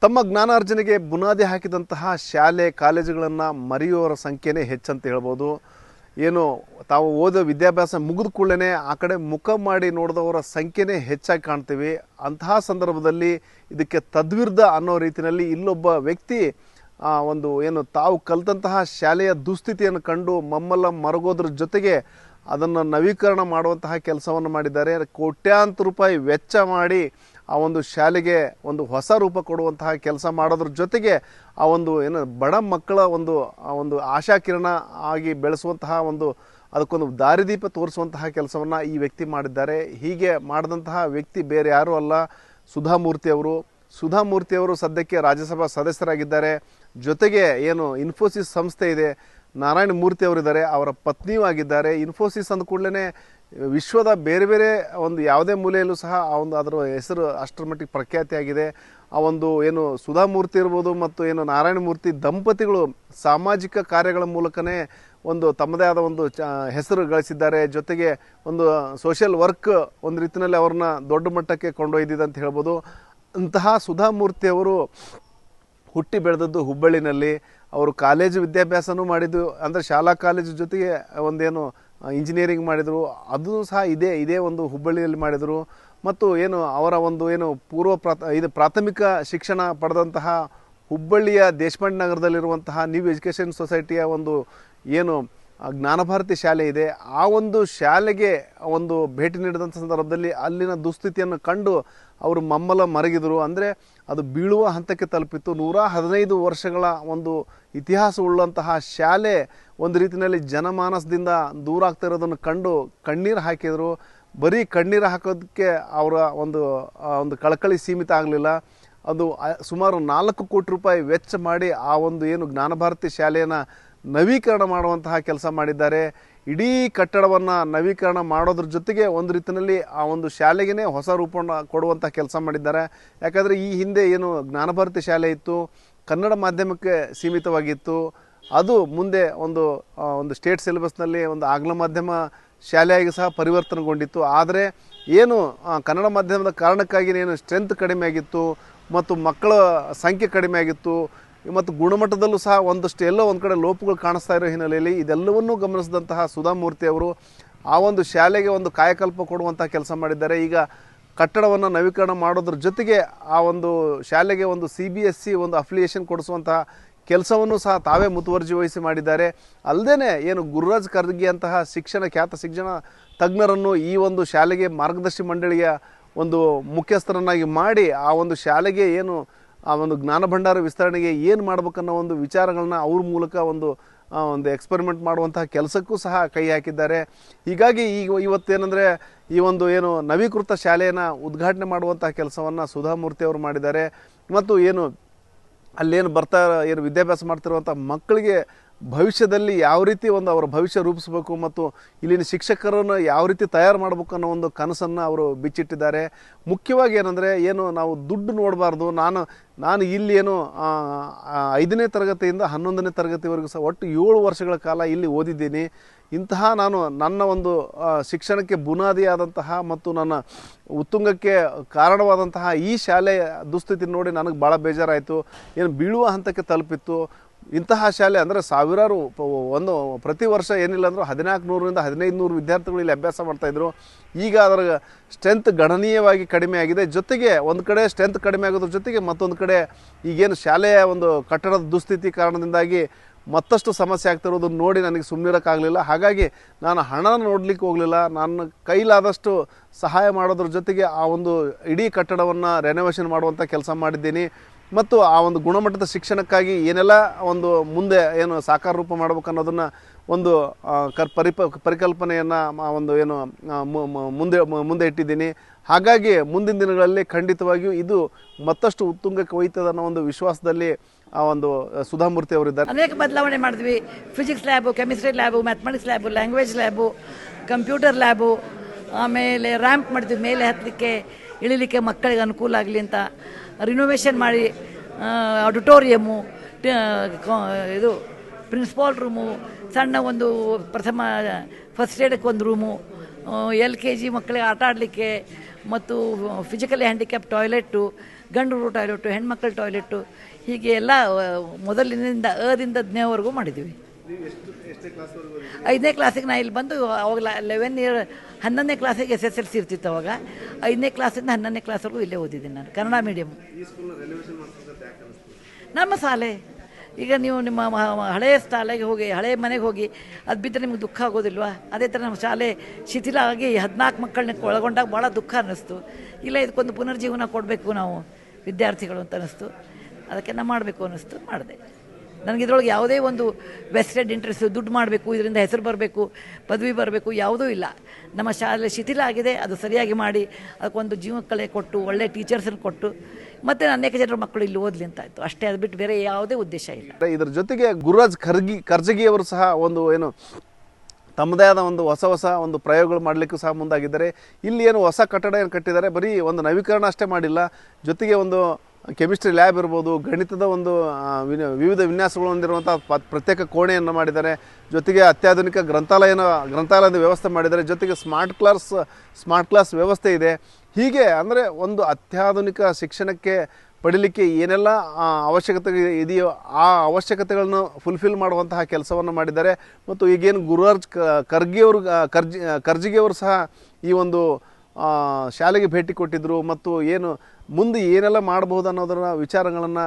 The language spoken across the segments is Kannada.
ತಮ್ಮ ಜ್ಞಾನಾರ್ಜನೆಗೆ ಬುನಾದಿ ಹಾಕಿದಂತಹ ಶಾಲೆ ಕಾಲೇಜುಗಳನ್ನು ಮರೆಯುವವರ ಸಂಖ್ಯೆನೇ ಹೆಚ್ಚಂತ ಹೇಳ್ಬೋದು. ಏನು ತಾವು ಓದೋ ವಿದ್ಯಾಭ್ಯಾಸ ಮುಗಿದ ಕೂಡಲೇ ಆ ಕಡೆ ಮುಖ ಮಾಡಿ ನೋಡಿದವರ ಸಂಖ್ಯೆನೇ ಹೆಚ್ಚಾಗಿ ಕಾಣ್ತೀವಿ. ಅಂತಹ ಸಂದರ್ಭದಲ್ಲಿ ಇದಕ್ಕೆ ತದ್ವಿರುದ್ಧ ಅನ್ನೋ ರೀತಿಯಲ್ಲಿ ಇಲ್ಲೊಬ್ಬ ವ್ಯಕ್ತಿ ಒಂದು ಏನು ತಾವು ಕಲಿತಂತಹ ಶಾಲೆಯ ದುಸ್ಥಿತಿಯನ್ನು ಕಂಡು ಮಮ್ಮಲ್ಲ ಮರಗೋದ್ರ ಜೊತೆಗೆ ಅದನ್ನು ನವೀಕರಣ ಮಾಡುವಂತಹ ಕೆಲಸವನ್ನು ಮಾಡಿದ್ದಾರೆ. ಕೋಟ್ಯಾಂತರ ರೂಪಾಯಿ ವೆಚ್ಚ ಮಾಡಿ ಆ ಒಂದು ಶಾಲೆಗೆ ಒಂದು ಹೊಸ ರೂಪ ಕೊಡುವಂತಹ ಕೆಲಸ ಮಾಡೋದ್ರ ಜೊತೆಗೆ ಆ ಒಂದು ಏನು ಬಡ ಮಕ್ಕಳ ಒಂದು ಆಶಾಕಿರಣ ಆಗಿ ಬೆಳೆಸುವಂತಹ ಅದಕ್ಕೊಂದು ದಾರಿದೀಪ ತೋರಿಸುವಂತಹ ಕೆಲಸವನ್ನು ಈ ವ್ಯಕ್ತಿ ಮಾಡಿದ್ದಾರೆ. ಹೀಗೆ ಮಾಡಿದಂತಹ ವ್ಯಕ್ತಿ ಬೇರೆ ಯಾರೂ ಅಲ್ಲ, ಸುಧಾಮೂರ್ತಿಯವರು ಸದ್ಯಕ್ಕೆ ರಾಜ್ಯಸಭಾ ಸದಸ್ಯರಾಗಿದ್ದಾರೆ. ಜೊತೆಗೆ ಏನು ಇನ್ಫೋಸಿಸ್ ಸಂಸ್ಥೆ ಇದೆ, ನಾರಾಯಣ ಮೂರ್ತಿ ಅವರಿದ್ದಾರೆ, ಅವರ ಪತ್ನಿಯೂ ಆಗಿದ್ದಾರೆ. ಇನ್ಫೋಸಿಸ್ ಅಂದ ಕೂಡಲೇ ವಿಶ್ವದ ಬೇರೆ ಬೇರೆ ಯಾವುದೇ ಮೂಲೆಯಲ್ಲೂ ಸಹ ಅದರ ಹೆಸರು ಅಷ್ಟರ ಮಟ್ಟಿಗೆ ಪ್ರಖ್ಯಾತಿಯಾಗಿದೆ. ಏನು ಸುಧಾಮೂರ್ತಿ ಇರ್ಬೋದು ಮತ್ತು ಏನು ನಾರಾಯಣ ಮೂರ್ತಿ ದಂಪತಿಗಳು ಸಾಮಾಜಿಕ ಕಾರ್ಯಗಳ ಮೂಲಕನೇ ತಮ್ಮದೇ ಆದ ಹೆಸರು ಗಳಿಸಿದ್ದಾರೆ. ಜೊತೆಗೆ ಸೋಷಿಯಲ್ ವರ್ಕ್ ರೀತಿಯಲ್ಲಿ ಅವ್ರನ್ನ ದೊಡ್ಡ ಮಟ್ಟಕ್ಕೆ ಕೊಂಡೊಯ್ದಿದೆ ಅಂತ ಹೇಳ್ಬೋದು. ಅಂತಹ ಸುಧಾಮೂರ್ತಿಯವರು ಹುಟ್ಟಿ ಬೆಳೆದದ್ದು ಹುಬ್ಬಳ್ಳಿನಲ್ಲಿ. ಅವರು ಕಾಲೇಜು ವಿದ್ಯಾಭ್ಯಾಸನೂ ಮಾಡಿದ್ದು, ಅಂದರೆ ಶಾಲಾ ಕಾಲೇಜು ಜೊತೆಗೆ ಇಂಜಿನಿಯರಿಂಗ್ ಮಾಡಿದರು. ಅದು ಸಹ ಇದೇ ಹುಬ್ಬಳ್ಳಿಯಲ್ಲಿ ಮಾಡಿದರು. ಮತ್ತು ಅವರ ಪ್ರಾಥಮಿಕ ಶಿಕ್ಷಣ ಪಡೆದಂತಹ ಹುಬ್ಬಳ್ಳಿಯ ದೇಶಪಾಂಡೆ ನಗರದಲ್ಲಿರುವಂತಹ ನ್ಯೂ ಎಜುಕೇಷನ್ ಸೊಸೈಟಿಯ ಜ್ಞಾನಭಾರತಿ ಶಾಲೆ ಇದೆ. ಆ ಶಾಲೆಗೆ ಭೇಟಿ ನೀಡಿದಂಥ ಸಂದರ್ಭದಲ್ಲಿ ಅಲ್ಲಿನ ದುಸ್ಥಿತಿಯನ್ನು ಕಂಡು ಅವರು ಮಮ್ಮಲ ಮರಗಿದರು. ಅಂದರೆ ಅದು ಬೀಳುವ ಹಂತಕ್ಕೆ ತಲುಪಿತ್ತು. 115 ವರ್ಷಗಳ ಇತಿಹಾಸ ಉಳ್ಳಂತಹ ಶಾಲೆ ರೀತಿಯಲ್ಲಿ ಜನಮಾನಸದಿಂದ ದೂರ ಆಗ್ತಾ ಇರೋದನ್ನು ಕಂಡು ಕಣ್ಣೀರು ಹಾಕಿದರು. ಬರೀ ಕಣ್ಣೀರು ಹಾಕೋದಕ್ಕೆ ಅವರ ಒಂದು ಕಳಕಳಿ ಸೀಮಿತ ಆಗಲಿಲ್ಲ. ಅದು ಸುಮಾರು 4 ಕೋಟಿ ರೂಪಾಯಿ ವೆಚ್ಚ ಮಾಡಿ ಆ ಜ್ಞಾನಭಾರತಿ ಶಾಲೆಯನ್ನು ನವೀಕರಣ ಮಾಡುವಂತಹ ಕೆಲಸ ಮಾಡಿದ್ದಾರೆ. ಇಡೀ ಕಟ್ಟಡವನ್ನು ನವೀಕರಣ ಮಾಡೋದ್ರ ಜೊತೆಗೆ ರೀತಿಯಲ್ಲಿ ಆ ಶಾಲೆಗೇ ಹೊಸ ರೂಪವನ್ನು ಕೊಡುವಂಥ ಕೆಲಸ ಮಾಡಿದ್ದಾರೆ. ಯಾಕಂದರೆ ಈ ಹಿಂದೆ ಜ್ಞಾನಭಾರತಿ ಶಾಲೆ ಇತ್ತು, ಕನ್ನಡ ಮಾಧ್ಯಮಕ್ಕೆ ಸೀಮಿತವಾಗಿತ್ತು. ಅದು ಮುಂದೆ ಸ್ಟೇಟ್ ಸಿಲೆಬಸ್ನಲ್ಲಿ ಆಂಗ್ಲ ಮಾಧ್ಯಮ ಶಾಲೆಯಾಗಿ ಸಹ ಪರಿವರ್ತನೆಗೊಂಡಿತ್ತು. ಆದರೆ ಕನ್ನಡ ಮಾಧ್ಯಮದ ಕಾರಣಕ್ಕಾಗಿ ಸ್ಟ್ರೆಂತ್ ಕಡಿಮೆ ಆಗಿತ್ತು ಮತ್ತು ಮಕ್ಕಳ ಸಂಖ್ಯೆ ಕಡಿಮೆ ಆಗಿತ್ತು ಮತ್ತು ಗುಣಮಟ್ಟದಲ್ಲೂ ಸಹ ಎಲ್ಲೋ ಕಡೆ ಲೋಪಗಳು ಕಾಣಿಸ್ತಾ ಇರೋ ಹಿನ್ನೆಲೆಯಲ್ಲಿ ಇದೆಲ್ಲವನ್ನೂ ಗಮನಿಸಿದಂತಹ ಸುಧಾಮೂರ್ತಿ ಅವರು ಆ ಶಾಲೆಗೆ ಕಾಯಕಲ್ಪ ಕೊಡುವಂಥ ಕೆಲಸ ಮಾಡಿದ್ದಾರೆ. ಈಗ ಕಟ್ಟಡವನ್ನು ನವೀಕರಣ ಮಾಡೋದ್ರ ಜೊತೆಗೆ ಆ ಶಾಲೆಗೆ CBSE ಅಫಿಲಿಯೇಷನ್ ಕೊಡಿಸುವಂತಹ ಕೆಲಸವನ್ನು ಸಹ ತಾವೇ ಮುತುವರ್ಜಿ ವಹಿಸಿ ಮಾಡಿದ್ದಾರೆ. ಅಲ್ಲದೆ ಗುರುರಾಜ್ ಕರ್ಗಿ ಅಂತಹ ಖ್ಯಾತ ಶಿಕ್ಷಣ ತಜ್ಞರನ್ನು ಈ ಶಾಲೆಗೆ ಮಾರ್ಗದರ್ಶಿ ಮಂಡಳಿಯ ಮುಖ್ಯಸ್ಥರನ್ನಾಗಿ ಮಾಡಿ ಆ ಶಾಲೆಗೆ ಆ ಜ್ಞಾನ ಭಂಡಾರ ವಿಸ್ತರಣೆಗೆ ಏನು ಮಾಡಬೇಕನ್ನೋ ವಿಚಾರಗಳನ್ನ ಅವ್ರ ಮೂಲಕ ಎಕ್ಸ್ಪೆರಿಮೆಂಟ್ ಮಾಡುವಂತಹ ಕೆಲಸಕ್ಕೂ ಸಹ ಕೈ ಹಾಕಿದ್ದಾರೆ. ಹೀಗಾಗಿ ಇವತ್ತೇನೆಂದರೆ ಈ ನವೀಕೃತ ಶಾಲೆಯನ್ನು ಉದ್ಘಾಟನೆ ಮಾಡುವಂತಹ ಕೆಲಸವನ್ನು ಸುಧಾಮೂರ್ತಿ ಅವರು ಮಾಡಿದ್ದಾರೆ. ಮತ್ತು ಅಲ್ಲೇನು ವಿದ್ಯಾಭ್ಯಾಸ ಮಾಡ್ತಿರುವಂಥ ಮಕ್ಕಳಿಗೆ ಭವಿಷ್ಯದಲ್ಲಿ ಯಾವ ರೀತಿ ಅವರ ಭವಿಷ್ಯ ರೂಪಿಸಬೇಕು ಮತ್ತು ಇಲ್ಲಿನ ಶಿಕ್ಷಕರನ್ನು ಯಾವ ರೀತಿ ತಯಾರು ಮಾಡಬೇಕು ಅನ್ನೋ ಕನಸನ್ನು ಅವರು ಬಿಚ್ಚಿಟ್ಟಿದ್ದಾರೆ. ಮುಖ್ಯವಾಗಿ ನಾವು ದುಡ್ಡು ನೋಡಬಾರ್ದು. ನಾನು ಇಲ್ಲಿ 5ನೇ ತರಗತಿಯಿಂದ 11ನೇ ತರಗತಿವರೆಗೂ ಸಹ ಒಟ್ಟು 7 ವರ್ಷಗಳ ಕಾಲ ಇಲ್ಲಿ ಓದಿದ್ದೀನಿ. ಇಂತಹ ನನ್ನ ಶಿಕ್ಷಣಕ್ಕೆ ಬುನಾದಿಯಾದಂತಹ ಮತ್ತು ನನ್ನ ಉತ್ತುಂಗಕ್ಕೆ ಕಾರಣವಾದಂತಹ ಈ ಶಾಲೆಯ ದುಸ್ಥಿತಿ ನೋಡಿ ನನಗೆ ಭಾಳ ಬೇಜಾರಾಯಿತು. ಬೀಳುವ ಹಂತಕ್ಕೆ ತಲುಪಿತ್ತು. ಇಂತಹ ಶಾಲೆ ಅಂದರೆ ಸಾವಿರಾರು ಪ್ರತಿ ವರ್ಷ ಏನಿಲ್ಲ ಅಂದರೂ 1400ರಿಂದ 1500 ವಿದ್ಯಾರ್ಥಿಗಳು ಇಲ್ಲಿ ಅಭ್ಯಾಸ ಮಾಡ್ತಾಯಿದ್ರು. ಈಗ ಅದರ ಸ್ಟ್ರೆಂತ್ ಗಣನೀಯವಾಗಿ ಕಡಿಮೆ ಆಗಿದೆ. ಜೊತೆಗೆ ಕಡೆ ಸ್ಟ್ರೆಂತ್ ಕಡಿಮೆ ಆಗೋದ್ರ ಜೊತೆಗೆ ಮತ್ತೊಂದು ಕಡೆ ಈಗೇನು ಶಾಲೆಯ ಕಟ್ಟಡದ ದುಸ್ಥಿತಿ ಕಾರಣದಿಂದಾಗಿ ಮತ್ತಷ್ಟು ಸಮಸ್ಯೆ ಆಗ್ತಿರೋದನ್ನು ನೋಡಿ ನನಗೆ ಸುಮ್ಮನಿರೋಕ್ಕಾಗಲಿಲ್ಲ. ಹಾಗಾಗಿ ನಾನು ಹಣ ನೋಡಲಿಕ್ಕೆ ಹೋಗಲಿಲ್ಲ. ನನ್ನ ಕೈಲಾದಷ್ಟು ಸಹಾಯ ಮಾಡೋದ್ರ ಜೊತೆಗೆ ಆ ಇಡೀ ಕಟ್ಟಡವನ್ನು ರೆನೋವೇಷನ್ ಮಾಡುವಂಥ ಕೆಲಸ ಮಾಡಿದ್ದೀನಿ. ಮತ್ತು ಆ ಗುಣಮಟ್ಟದ ಶಿಕ್ಷಣಕ್ಕಾಗಿ ಏನೆಲ್ಲ ಮುಂದೆ ಸಾಕಾರ ರೂಪ ಮಾಡಬೇಕು ಅನ್ನೋದನ್ನು ಪರಿಕಲ್ಪನೆಯನ್ನು ಮುಂದೆ ಇಟ್ಟಿದ್ದೀನಿ. ಹಾಗಾಗಿ ಮುಂದಿನ ದಿನಗಳಲ್ಲಿ ಖಂಡಿತವಾಗಿಯೂ ಇದು ಮತ್ತಷ್ಟು ಉತ್ತುಂಗಕ್ಕೆ ಒಯ್ತದೆ ಅನ್ನೋ ವಿಶ್ವಾಸದಲ್ಲಿ ಸುಧಾಮೂರ್ತಿ ಅವರಿದ್ದಾರೆ. ಅನೇಕ ಬದಲಾವಣೆ ಮಾಡಿದ್ವಿ. Physics lab, chemistry lab, mathematics lab, language lab, computer lab, ಆಮೇಲೆ ರ್ಯಾಂಪ್ ಮಾಡಿದ್ವಿ. ಮೇಲೆ ಹತ್ತಲಿಕ್ಕೆ ಇಳಿಲಿಕ್ಕೆ ಮಕ್ಕಳಿಗೆ ಅನುಕೂಲ ಆಗಲಿ ಅಂತ ರಿನೋವೇಷನ್ ಮಾಡಿ ಆಡಿಟೋರಿಯಮ್ಮು, ಇದು ಪ್ರಿನ್ಸಿಪಾಲ್ ರೂಮು, ಸಣ್ಣ ಫಸ್ಟ್ ಏಡಕ್ಕೆ ಒಂದು ರೂಮು, LKG ಮಕ್ಕಳಿಗೆ ಆಟ ಆಡಲಿಕ್ಕೆ ಮತ್ತು ಫಿಸಿಕಲಿ ಹ್ಯಾಂಡಿಕ್ಯಾಪ್ ಟಾಯ್ಲೆಟ್ಟು, ಗಂಡು ಟಾಯ್ಲೆಟು, ಹೆಣ್ಮಕ್ಳ ಟಾಯ್ಲೆಟು, ಹೀಗೆ ಎಲ್ಲ ಮೊದಲಿನಿಂದ ಅದಿಂದ ಜ್ಞವರೆಗೂ ಮಾಡಿದ್ದೀವಿ. 5ನೇ ಕ್ಲಾಸಿಗೆ ನಾ ಇಲ್ಲಿ ಬಂದು ಅವಾಗ 11ನೇ ಕ್ಲಾಸಿಗೆ SSLC ಇರ್ತಿತ್ತು. ಅವಾಗ 5ನೇ ಕ್ಲಾಸಿಂದ 11ನೇ ಕ್ಲಾಸ್ವರೆಗೂ ಇಲ್ಲೇ ಓದಿದ್ದೀನಿ ನಾನು, ಕನ್ನಡ ಮೀಡಿಯಮ್. ನಮ್ಮ ಶಾಲೆ ಈಗ ನೀವು ನಿಮ್ಮ ಹಳೆಯ ಶಾಲೆಗೆ ಹೋಗಿ, ಹಳೆಯ ಮನೆಗೆ ಹೋಗಿ ಅದು ಬಿದ್ದರೆ ನಿಮ್ಗೆ ದುಃಖ ಆಗೋದಿಲ್ವಾ? ಅದೇ ಥರ ನಮ್ಮ ಶಾಲೆ ಶಿಥಿಲ ಆಗಿ 14 ಮಕ್ಕಳನ್ನ ಒಳಗೊಂಡಾಗ ಭಾಳ ದುಃಖ ಅನ್ನಿಸ್ತು. ಇಲ್ಲ ಇದಕ್ಕೊಂದು ಪುನರ್ಜೀವನ ಕೊಡಬೇಕು ನಾವು ವಿದ್ಯಾರ್ಥಿಗಳು ಅಂತ ಅನ್ನಿಸ್ತು. ಅದಕ್ಕೆ ನಾನು ಮಾಡಬೇಕು ಅನ್ನಿಸ್ತು, ಮಾಡಿದೆ. ನನಗೆ ಇದರೊಳಗೆ ಯಾವುದೇ ಒಂದು ವೆಸ್ಟೆಡ್ ಇಂಟ್ರೆಸ್ಟ್, ದುಡ್ಡು ಮಾಡಬೇಕು, ಇದರಿಂದ ಹೆಸರು ಬರಬೇಕು, ಪದವಿ ಬರಬೇಕು, ಯಾವುದೂ ಇಲ್ಲ. ನಮ್ಮ ಶಾಲೆ ಶಿಥಿಲ ಆಗಿದೆ, ಅದು ಸರಿಯಾಗಿ ಮಾಡಿ ಅದಕ್ಕೊಂದು ಜೀವಕಲೆ ಕೊಟ್ಟು, ಒಳ್ಳೆ ಟೀಚರ್ಸನ್ನು ಕೊಟ್ಟು, ಮತ್ತು ಅನೇಕ ಜನರ ಮಕ್ಕಳು ಇಲ್ಲಿ ಓದಲಿ ಅಂತ ಆಯಿತು ಅಷ್ಟೇ. ಅದು ಬಿಟ್ಟು ಬೇರೆ ಯಾವುದೇ ಉದ್ದೇಶ ಇಲ್ಲ. ಇದರ ಜೊತೆಗೆ ಗುರುರಾಜ್ ಕರ್ಜಗಿಯವರು ಸಹ ಒಂದು ಏನು ತಮ್ಮದೇ ಆದ ಒಂದು ಹೊಸ ಒಂದು ಪ್ರಯೋಗಗಳು ಮಾಡಲಿಕ್ಕೂ ಸಹ ಮುಂದಾಗಿದ್ದಾರೆ. ಇಲ್ಲಿ ಏನು ಹೊಸ ಕಟ್ಟಡ ಏನು ಕಟ್ಟಿದ್ದಾರೆ, ಬರೀ ಒಂದು ನವೀಕರಣ ಅಷ್ಟೇ ಮಾಡಿಲ್ಲ, ಜೊತೆಗೆ ಒಂದು ಕೆಮಿಸ್ಟ್ರಿ ಲ್ಯಾಬ್ ಇರ್ಬೋದು, ಗಣಿತದ ಒಂದು ವಿವಿಧ ವಿನ್ಯಾಸಗಳು ಹೊಂದಿರುವಂಥ ಪ್ರತ್ಯೇಕ ಕೋಣೆಯನ್ನು ಮಾಡಿದ್ದಾರೆ. ಜೊತೆಗೆ ಅತ್ಯಾಧುನಿಕ ಗ್ರಂಥಾಲಯದ ವ್ಯವಸ್ಥೆ ಮಾಡಿದ್ದಾರೆ. ಜೊತೆಗೆ ಸ್ಮಾರ್ಟ್ ಕ್ಲಾಸ್ ವ್ಯವಸ್ಥೆ ಇದೆ. ಹೀಗೆ ಅಂದರೆ ಒಂದು ಅತ್ಯಾಧುನಿಕ ಶಿಕ್ಷಣಕ್ಕೆ ಪಡೀಲಿಕ್ಕೆ ಏನೆಲ್ಲ ಅವಶ್ಯಕತೆ ಇದೆಯೋ ಆ ಅವಶ್ಯಕತೆಗಳನ್ನು ಫುಲ್ಫಿಲ್ ಮಾಡುವಂತಹ ಕೆಲಸವನ್ನು ಮಾಡಿದ್ದಾರೆ. ಮತ್ತು ಈಗೇನು ಗುರುರಾಜ್ ಕರ್ಜಿಗಿಯವರು ಸಹ ಈ ಒಂದು ಶಾಲೆಗೆ ಭೇಟಿ ಕೊಟ್ಟಿದ್ದರು ಮತ್ತು ಏನು ಮುಂದೆ ಏನೆಲ್ಲ ಮಾಡಬಹುದು ಅನ್ನೋದರ ವಿಚಾರಗಳನ್ನು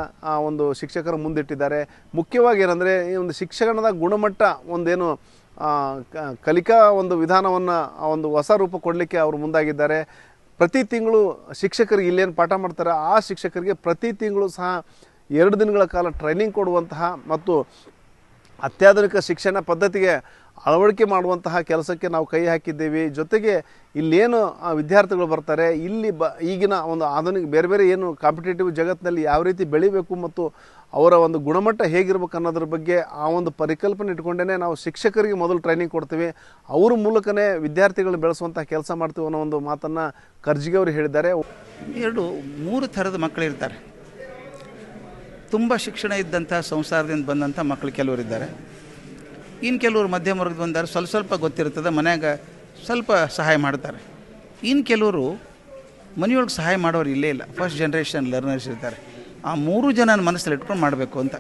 ಒಂದು ಶಿಕ್ಷಕರು ಮುಂದಿಟ್ಟಿದ್ದಾರೆ. ಮುಖ್ಯವಾಗಿ ಏನಂದರೆ ಈ ಒಂದು ಶಿಕ್ಷಣದ ಗುಣಮಟ್ಟ ಒಂದೇನು ಕಲಿಕಾ ಒಂದು ವಿಧಾನವನ್ನು ಒಂದು ಹೊಸ ರೂಪ ಕೊಡಲಿಕ್ಕೆ ಅವರು ಮುಂದಾಗಿದ್ದಾರೆ. ಪ್ರತಿ ತಿಂಗಳು ಶಿಕ್ಷಕರಿಗೆ ಇಲ್ಲೇನು ಪಾಠ ಮಾಡ್ತಾರೆ ಆ ಶಿಕ್ಷಕರಿಗೆ ಪ್ರತಿ ತಿಂಗಳು ಸಹ 2 ದಿನಗಳ ಕಾಲ ಟ್ರೈನಿಂಗ್ ಕೊಡುವಂತಹ ಮತ್ತು ಅತ್ಯಾಧುನಿಕ ಶಿಕ್ಷಣ ಪದ್ಧತಿಗೆ ಅಳವಡಿಕೆ ಮಾಡುವಂತಹ ಕೆಲಸಕ್ಕೆ ನಾವು ಕೈ ಹಾಕಿದ್ದೇವೆ. ಜೊತೆಗೆ ಇಲ್ಲೇನು ವಿದ್ಯಾರ್ಥಿಗಳು ಬರ್ತಾರೆ, ಇಲ್ಲಿ ಈಗಿನ ಒಂದು ಆಧುನಿಕ ಬೇರೆ ಏನು ಕಾಂಪಿಟೇಟಿವ್ ಜಗತ್ತಿನಲ್ಲಿ ಯಾವ ರೀತಿ ಬೆಳಿಬೇಕು ಮತ್ತು ಅವರ ಒಂದು ಗುಣಮಟ್ಟ ಹೇಗಿರ್ಬೇಕು ಅನ್ನೋದ್ರ ಬಗ್ಗೆ ಆ ಒಂದು ಪರಿಕಲ್ಪನೆ ಇಟ್ಕೊಂಡೇ ನಾವು ಶಿಕ್ಷಕರಿಗೆ ಮೊದಲು ಟ್ರೈನಿಂಗ್ ಕೊಡ್ತೀವಿ, ಅವ್ರ ಮೂಲಕನೇ ವಿದ್ಯಾರ್ಥಿಗಳನ್ನ ಬೆಳೆಸುವಂಥ ಕೆಲಸ ಮಾಡ್ತೀವಿ ಅನ್ನೋ ಒಂದು ಮಾತನ್ನು ಕರ್ಜಿಗೆ ಅವರು ಹೇಳಿದ್ದಾರೆ. 2-3 ಥರದ ಮಕ್ಕಳಿರ್ತಾರೆ. ತುಂಬ ಶಿಕ್ಷಣ ಇದ್ದಂಥ ಸಂಸಾರದಿಂದ ಬಂದಂಥ ಮಕ್ಕಳು ಕೆಲವರಿದ್ದಾರೆ. ಇನ್ನು ಕೆಲವರು ಮಧ್ಯಮ ವರ್ಗದ ಬಂದಾರೆ, ಸ್ವಲ್ಪ ಗೊತ್ತಿರ್ತದೆ, ಮನ್ಯಾಗ ಸ್ವಲ್ಪ ಸಹಾಯ ಮಾಡ್ತಾರೆ. ಇನ್ನು ಕೆಲವರು ಮನೆಯೊಳಗೆ ಸಹಾಯ ಮಾಡೋರು ಇಲ್ಲೇ ಇಲ್ಲ, ಫಸ್ಟ್ ಜನ್ರೇಷನ್ ಲರ್ನರ್ಸ್ ಇರ್ತಾರೆ. ಆ 3 ಜನನ ಮನಸ್ಸಲ್ಲಿ ಇಟ್ಕೊಂಡು ಮಾಡಬೇಕು ಅಂತ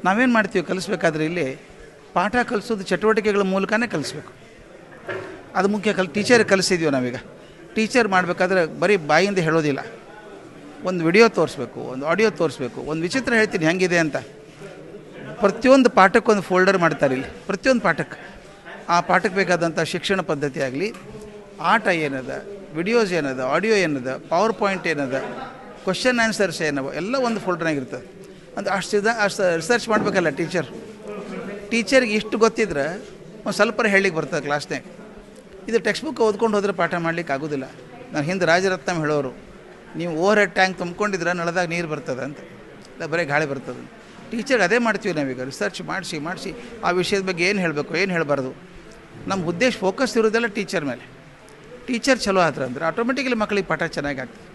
ನಾವೇನು ಮಾಡ್ತೀವಿ, ಕಲಿಸ್ಬೇಕಾದ್ರೆ ಇಲ್ಲಿ ಪಾಠ ಕಲಿಸೋದು ಚಟುವಟಿಕೆಗಳ ಮೂಲಕನೇ ಕಲಿಸ್ಬೇಕು. ಅದು ಮುಖ್ಯ. ಟೀಚರಿಗೆ ಕಲಿಸಿದ್ದೀವಿ ನಾವೀಗ. ಟೀಚರ್ ಮಾಡಬೇಕಾದ್ರೆ ಬರೀ ಬಾಯಿಂದ ಹೇಳೋದಿಲ್ಲ, ಒಂದು ವಿಡಿಯೋ ತೋರಿಸ್ಬೇಕು, ಒಂದು ಆಡಿಯೋ ತೋರಿಸ್ಬೇಕು. ಒಂದು ವಿಚಿತ್ರ ಹೇಳ್ತೀನಿ ಹೆಂಗಿದೆ ಅಂತ. ಪ್ರತಿಯೊಂದು ಪಾಠಕ್ಕೊಂದು ಫೋಲ್ಡರ್ ಮಾಡ್ತಾರೆ ಇಲ್ಲಿ, ಪ್ರತಿಯೊಂದು ಪಾಠಕ್ಕೆ. ಆ ಪಾಠಕ್ಕೆ ಬೇಕಾದಂಥ ಶಿಕ್ಷಣ ಪದ್ಧತಿ ಆಗಲಿ, ಆಟ ಏನದ, ವಿಡಿಯೋಸ್ ಏನದ, ಆಡಿಯೋ ಏನದ, ಪವರ್ ಪಾಯಿಂಟ್ ಏನದ, ಕ್ವಶನ್ ಆನ್ಸರ್ಸ್ ಏನವ, ಎಲ್ಲ ಒಂದು ಫೋಲ್ಡರ್ನಾಗಿರ್ತದೆ. ಅಂತ ಅಷ್ಟು ರಿಸರ್ಚ್ ಮಾಡಬೇಕಲ್ಲ ಟೀಚರ್ಗೆ ಇಷ್ಟು ಗೊತ್ತಿದ್ರೆ ಒಂದು ಸ್ವಲ್ಪ ಹೇಳಲಿಕ್ಕೆ ಬರ್ತದೆ ಕ್ಲಾಸ್ನಾಗ. ಇದು ಟೆಕ್ಸ್ಟ್ ಬುಕ್ ಓದ್ಕೊಂಡು ಹೋದರೆ ಪಾಠ ಮಾಡ್ಲಿಕ್ಕೆ ಆಗೋದಿಲ್ಲ. ನಾನು ಹಿಂದೆ ರಾಜರತ್ನಂ ಹೇಳೋರು, ನೀವು ಓವರ್ ಹೆಡ್ ಟ್ಯಾಂಕ್ ತುಂಬ್ಕೊಂಡಿದ್ರೆ ನಳದಾಗ ನೀರು ಬರ್ತದೆ ಅಂತ, ಇಲ್ಲ ಬರೀ ಗಾಳಿ ಬರ್ತದೆ. ಟೀಚರ್ಗೆ ಅದೇ ಮಾಡ್ತೀವಿ ನಾವೀಗ, ರಿಸರ್ಚ್ ಮಾಡಿಸಿ ಆ ವಿಷಯದ ಬಗ್ಗೆ ಏನು ಹೇಳಬೇಕು, ಏನು ಹೇಳಬಾರ್ದು. ನಮ್ಮ ಉದ್ದೇಶ ಫೋಕಸ್ ಇರೋದೆಲ್ಲ ಟೀಚರ್ ಮೇಲೆ. ಟೀಚರ್ ಚಲೋ ಆದ್ರೆ ಅಂದರೆ ಆಟೋಮೆಟಿಕಲಿ ಮಕ್ಕಳಿಗೆ ಪಾಠ ಚೆನ್ನಾಗಿ ಆಗ್ತದೆ.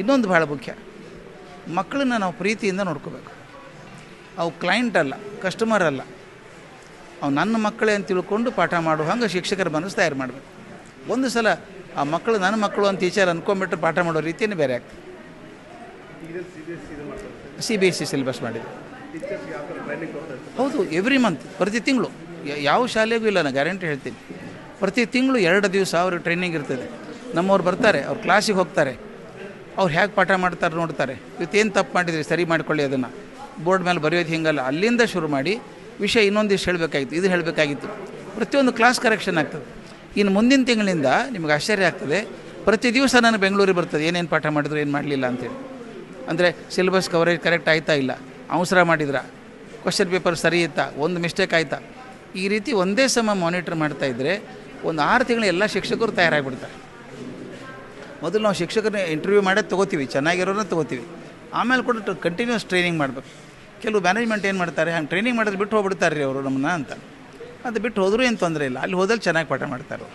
ಇನ್ನೊಂದು ಭಾಳ ಮುಖ್ಯ, ಮಕ್ಕಳನ್ನ ನಾವು ಪ್ರೀತಿಯಿಂದ ನೋಡ್ಕೋಬೇಕು. ಅವು ಕ್ಲೈಂಟ್ ಅಲ್ಲ, ಕಸ್ಟಮರ್ ಅಲ್ಲ, ಅವು ನನ್ನ ಮಕ್ಕಳೇ ಅಂತ ತಿಳ್ಕೊಂಡು ಪಾಠ ಮಾಡೋ ಹಂಗೆ ಶಿಕ್ಷಕರ ಮನಸ್ಸು ತಯಾರು ಮಾಡಬೇಕು. ಒಂದು ಸಲ ಆ ಮಕ್ಕಳು ನನ್ನ ಮಕ್ಕಳು ಅಂತ ಟೀಚರ್ ಅಂದ್ಕೊಂಡ್ಬಿಟ್ರೆ ಪಾಠ ಮಾಡೋ ರೀತಿಯೇ ಬೇರೆ ಆಗ್ತದೆ. CBSE ಸಿಲೆಬಸ್ ಮಾಡಿದೆ. ಹೌದು, ಎವ್ರಿ ಮಂತ್, ಪ್ರತಿ ತಿಂಗಳು. ಯಾವ ಶಾಲೆಗೂ ಇಲ್ಲ, ನಾನು ಗ್ಯಾರಂಟಿ ಹೇಳ್ತೀನಿ. ಪ್ರತಿ ತಿಂಗಳು 2 ದಿವಸ ಅವ್ರಿಗೆ ಟ್ರೈನಿಂಗ್ ಇರ್ತದೆ. ನಮ್ಮವ್ರು ಬರ್ತಾರೆ, ಅವ್ರು ಕ್ಲಾಸಿಗೆ ಹೋಗ್ತಾರೆ, ಅವ್ರು ಹೇಗೆ ಪಾಠ ಮಾಡ್ತಾರೆ ನೋಡ್ತಾರೆ. ಇವತ್ತೇನು ತಪ್ಪು ಮಾಡಿದ್ರಿ ಸರಿ ಮಾಡ್ಕೊಳ್ಳಿ, ಅದನ್ನು ಬೋರ್ಡ್ ಮೇಲೆ ಬರೆಯೋದು ಹಿಂಗಲ್ಲ, ಅಲ್ಲಿಂದ ಶುರು ಮಾಡಿ ವಿಷಯ ಇನ್ನೊಂದಿಷ್ಟು ಹೇಳಬೇಕಾಗಿತ್ತು, ಇದು ಹೇಳಬೇಕಾಗಿತ್ತು. ಪ್ರತಿಯೊಂದು ಕ್ಲಾಸ್ ಕರೆಕ್ಷನ್ ಆಗ್ತದೆ. ಇನ್ನು ಮುಂದಿನ ತಿಂಗಳಿಂದ ನಿಮ್ಗೆ ಆಶ್ಚರ್ಯ ಆಗ್ತದೆ, ಪ್ರತಿ ದಿವಸ ನಾನು ಬೆಂಗಳೂರಿಗೆ ಬರ್ತದೆ ಏನೇನು ಪಾಠ ಮಾಡಿದ್ರು ಏನು ಮಾಡಲಿಲ್ಲ ಅಂತೇಳಿ. ಅಂದರೆ ಸಿಲೆಬಸ್ ಕವರೇಜ್ ಕರೆಕ್ಟ್ ಆಯ್ತಾ ಇಲ್ಲ, ಅವಸರ ಮಾಡಿದ್ರ, ಕ್ವಶನ್ ಪೇಪರ್ ಸರಿ ಇತ್ತಾ, ಒಂದು ಮಿಸ್ಟೇಕ್ ಆಯಿತಾ, ಈ ರೀತಿ ಒಂದೇ ಸಮ ಮಾನಿಟರ್ ಮಾಡ್ತಾಯಿದ್ರೆ ಒಂದು 6 ತಿಂಗಳು ಎಲ್ಲ ಶಿಕ್ಷಕರು ತಯಾರಾಗಿಬಿಡ್ತಾರೆ. ಮೊದಲು ನಾವು ಶಿಕ್ಷಕರನ್ನ ಇಂಟರ್ವ್ಯೂ ಮಾಡೋದು ತೊಗೋತೀವಿ, ಚೆನ್ನಾಗಿರೋರನ್ನ ತೊಗೋತೀವಿ, ಆಮೇಲೆ ಕೂಡ ಕಂಟಿನ್ಯೂಸ್ ಟ್ರೈನಿಂಗ್ ಮಾಡಬೇಕು. ಕೆಲವು ಮ್ಯಾನೇಜ್ಮೆಂಟ್ ಏನು ಮಾಡ್ತಾರೆ, ಹಂಗೆ ಟ್ರೈನಿಂಗ್ ಮಾಡೋದು ಬಿಟ್ಟು ಹೋಗ್ಬಿಡ್ತಾರೆ ರೀ ಅವರು ನಮ್ಮನ್ನ ಅಂತ. ಅದು ಬಿಟ್ಟು ಹೋದರೂ ಏನು ತೊಂದರೆ ಇಲ್ಲ, ಅಲ್ಲಿ ಹೋದಲ್ಲಿ ಚೆನ್ನಾಗಿ ಪಾಠ ಮಾಡ್ತಾರೆ,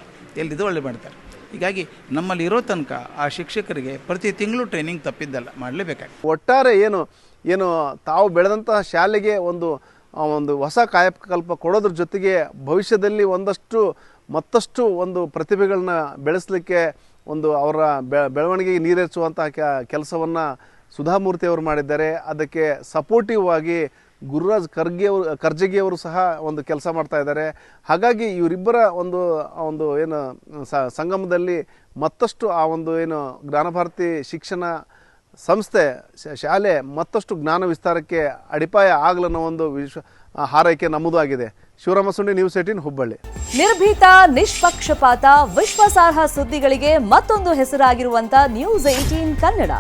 ಎಲ್ಲಿದ್ದು ಒಳ್ಳೆ ಮಾಡ್ತಾರೆ. ಹೀಗಾಗಿ ನಮ್ಮಲ್ಲಿ ಇರೋ ತನಕ ಆ ಶಿಕ್ಷಕರಿಗೆ ಪ್ರತಿ ತಿಂಗಳು ಟ್ರೈನಿಂಗ್ ತಪ್ಪಿದ್ದಲ್ಲ, ಮಾಡಲೇಬೇಕಾಗಿ. ಒಟ್ಟಾರೆ ಏನು ತಾವು ಬೆಳೆದಂತಹ ಶಾಲೆಗೆ ಒಂದು ಹೊಸ ಕಾಯಕಲ್ಪ ಕೊಡೋದ್ರ ಜೊತೆಗೆ ಭವಿಷ್ಯದಲ್ಲಿ ಮತ್ತಷ್ಟು ಒಂದು ಪ್ರತಿಭೆಗಳನ್ನ ಬೆಳೆಸಲಿಕ್ಕೆ ಒಂದು ಅವರ ಬೆಳವಣಿಗೆಗೆ ನೀರೆಚ್ಚುವಂತಹ ಕೆಲಸವನ್ನು ಸುಧಾಮೂರ್ತಿ ಅವರು ಮಾಡಿದ್ದಾರೆ. ಅದಕ್ಕೆ ಸಪೋರ್ಟಿವ್ ಆಗಿ ಗುರುರಾಜ್ ಕರ್ಜಗಿಯವರು ಸಹ ಒಂದು ಕೆಲಸ ಮಾಡ್ತಾ ಇದ್ದಾರೆ. ಹಾಗಾಗಿ ಇವರಿಬ್ಬರ ಒಂದು ಏನು ಸಂಗಮದಲ್ಲಿ ಮತ್ತಷ್ಟು ಆ ಒಂದು ಏನು ಜ್ಞಾನಭಾರತಿ ಶಿಕ್ಷಣ ಸಂಸ್ಥೆ ಶಾಲೆ ಮತ್ತಷ್ಟು ಜ್ಞಾನ ವಿಸ್ತಾರಕ್ಕೆ ಅಡಿಪಾಯ ಆಗಲನ್ನೋ ಒಂದು ಹಾರೈಕೆ ನಮ್ಮದು ಆಗಿದೆ. ಶಿವರಾಮ ಸುಂಡಿ, ನ್ಯೂಸ್ 18 ಹುಬ್ಬಳ್ಳಿ. ನಿರ್ಭೀತ, ನಿಷ್ಪಕ್ಷಪಾತ, ವಿಶ್ವಾಸಾರ್ಹ ಸುದ್ದಿಗಳಿಗೆ ಮತ್ತೊಂದು ಹೆಸರಾಗಿರುವಂತ ನ್ಯೂಸ್ 18 ಕನ್ನಡ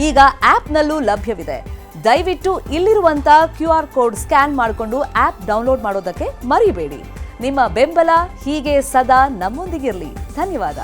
ಈಗ ಆಪ್ನಲ್ಲೂ ಲಭ್ಯವಿದೆ. ದಯವಿಟ್ಟು ಇಲ್ಲಿರುವಂತ QR ಕೋಡ್ ಸ್ಕ್ಯಾನ್ ಮಾಡಿಕೊಂಡು ಆಪ್ ಡೌನ್ಲೋಡ್ ಮಾಡೋದಕ್ಕೆ ಮರಿಬೇಡಿ. ನಿಮ್ಮ ಬೆಂಬಲ ಹೀಗೆ ಸದಾ ನಮ್ಮೊಂದಿಗಿರಲಿ. ಧನ್ಯವಾದ.